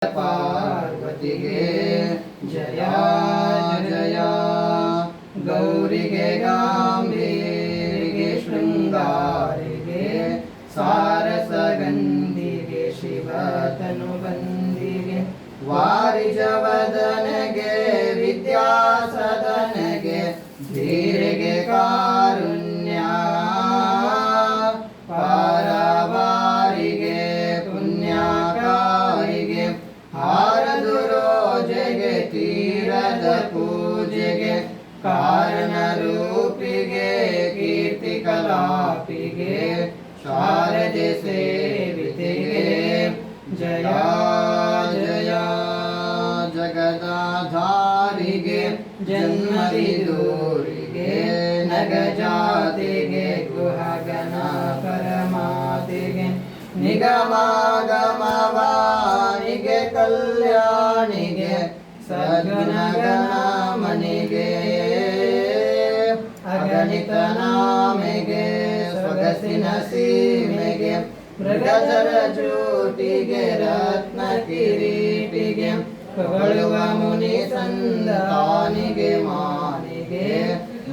ಪಾರ್ವತಿಗೆ ಜಯ ಜಯ ಗೌರಿಗೆ ಗಾಂಭೀರಿಗೆ ಶೃಂಗಾರಿಗೆ ಸಾರಸಗಂಧಿಗೆ ಶಿವತನುಬಂಧಿಗೆ ವಾರಿಜವದನಗೆ ವಿದ್ಯಾಸದನಗೆ ಧೀರೆಗೆ ಕಾರುಣ್ಯ ಪಾರವಾರಿಗೆ ಪುಣ್ಯಕಾರಿಗೆ ಹಾರದು ರೋಜೆಗೆ ತೀರದ ಪೂಜೆಗೆ ಕಾರಣ ರೂಪಿಗೆ ಕೀರ್ತಿ ಕಲಾಪಿಗೆ ಶಾರದೆ ಸೇವಿತೆಗೆ ಜಯ ಜಯ ಜಗದಾಧಾರಿಗೆ ಜನ್ಮವಿದೂರಿಗೆ ನಗಜಾತಿಗೆ ಗುಹಗಣ ಪರಮಾತಿಗೆ ನಿಗಮಾಗಮವಾನಿಗೆ ಕಲ್ಯಾಣಿಗೆ ಸದ್ಗುಣಗಣಮಣಿಗೆ ಅಗಣಿತ ನಾಮೆಗೆ ಸೊಗಸಿನ ಸೀಮೆಗೆ ಮೃಗಜರ ಜ್ಯೋತಿಗೆ ರತ್ನ ಕಿರೀಟಿಗೆ ಹೊಗಳುವ ಮುನಿ ಸಂದಾನಿಗೆ ಮಾನಿಗೆ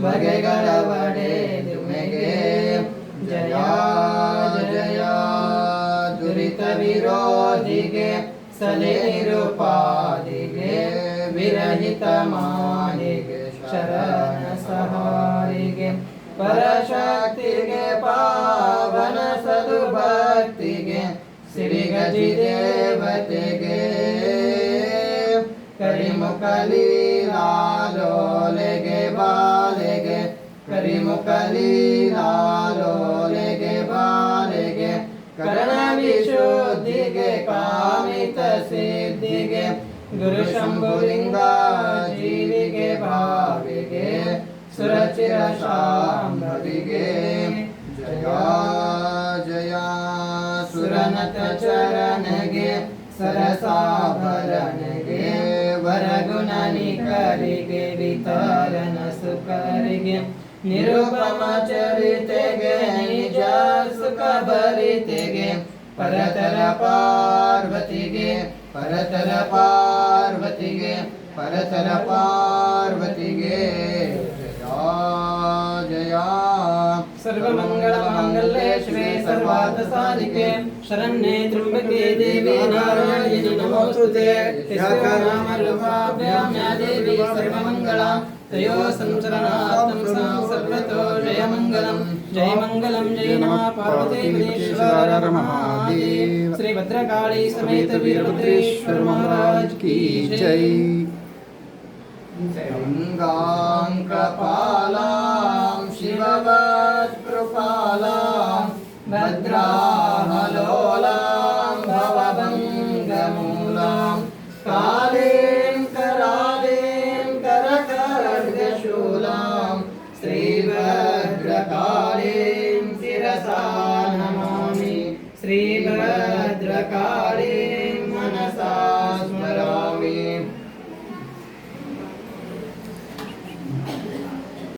ಬಗೆಗಳ ಒಡೆದುಮೆಗೆ ಜಯ ಜಯ ದುರಿತ ವಿರೋಧಿಗೆ ಸಲೆ ನಿರುಪಾದಿಗೆ ವಿರಹಿತ ಮಾನಿಗೆ ಶರಣ ಸಹಾರಿಗೆ ಪರಶಕ್ತಿಗೆ ಪಾವನ ಸದುಭಕ್ತಿಗೆ ಸಿರಿಗಜಿ ದೇವತೆಗೆ ಕರಿಮುಖಲೀಲಾಲೋಲೆಗೆ ಬಾಲೆಗೆ ಕರಿಮುಖಲೀಲಾಲೋಲೆಗೆ ಬಾಲೆಗೆ ಕರ್ಣ ವಿಶುದ್ಧಿಗೆ ಕಾಮಿತ ಸಿದ್ಧಿಗೆ ಗುರು ಶಂಭುಲಿಂಗ ಜೀವಿಗೆ ಭಾವಿಗೆ ಸುರಚಿರ ಶಾಂಭವಿಗೆ ಜಯ ಜಯ ಸುರನತ ಚರಣಗೆ ಸರಸಾಭರಣಗೆ ವರಗುಣನಿಕರಿಗೆ ವಿತರಣ ಸುಕರಿಗೆ ನಿರುಪಮ ಚರಿತೆಗೆ ನಿಜ ಸುಖ ಭರಿತೆಗೆ ಪರತರ ಪಾರ್ವತಿಗೆ ಪರತರ ಪಾರ್ವತಿಗೆ ಪರತರ ಪಾರ್ವತಿಗೆ ಜಯ ಸರ್ವಮಂಗಳ ಮಾಂಗಲ್ಯೆ ಶಿವೆ ಸರ್ವಾರ್ಥ ಸಾಧಿಕೆ ಶರಣ್ಯೆ ತ್ರ್ಯಂಬಕೆ ದೇವಿ ನಾರಾಯಣಿ ನಮೋಸ್ತುತೆ ಯಸ್ಯಾಃ ನಾಮರೂಪಾಭ್ಯಾಂ ಯಾ ದೇವಿ ಸರ್ವಮಂಗಳ ತಯೋ ಸಂಚರಣಾರ್ಥಂ ಸರ್ವತೋ ಜಯ ಮಂಗಲಂ ಜಯ ನಮಃ ಪಾರ್ವತಿ ಪರಮೇಶ್ವರ ಮಹಾದೇವ ಶ್ರೀ ಭದ್ರಕಾಳಿ ಸಮೇತ वीरभद्रेश्वर महाराज की जय। गंगांकपालां शिववत्कृपालां भद्राहलोलां भवभङ्गमूलां कालीं करालीं करखड्गशूलां श्रीभद्रकालीं शिरसा नमामि श्रीभद्रकालीं मनसा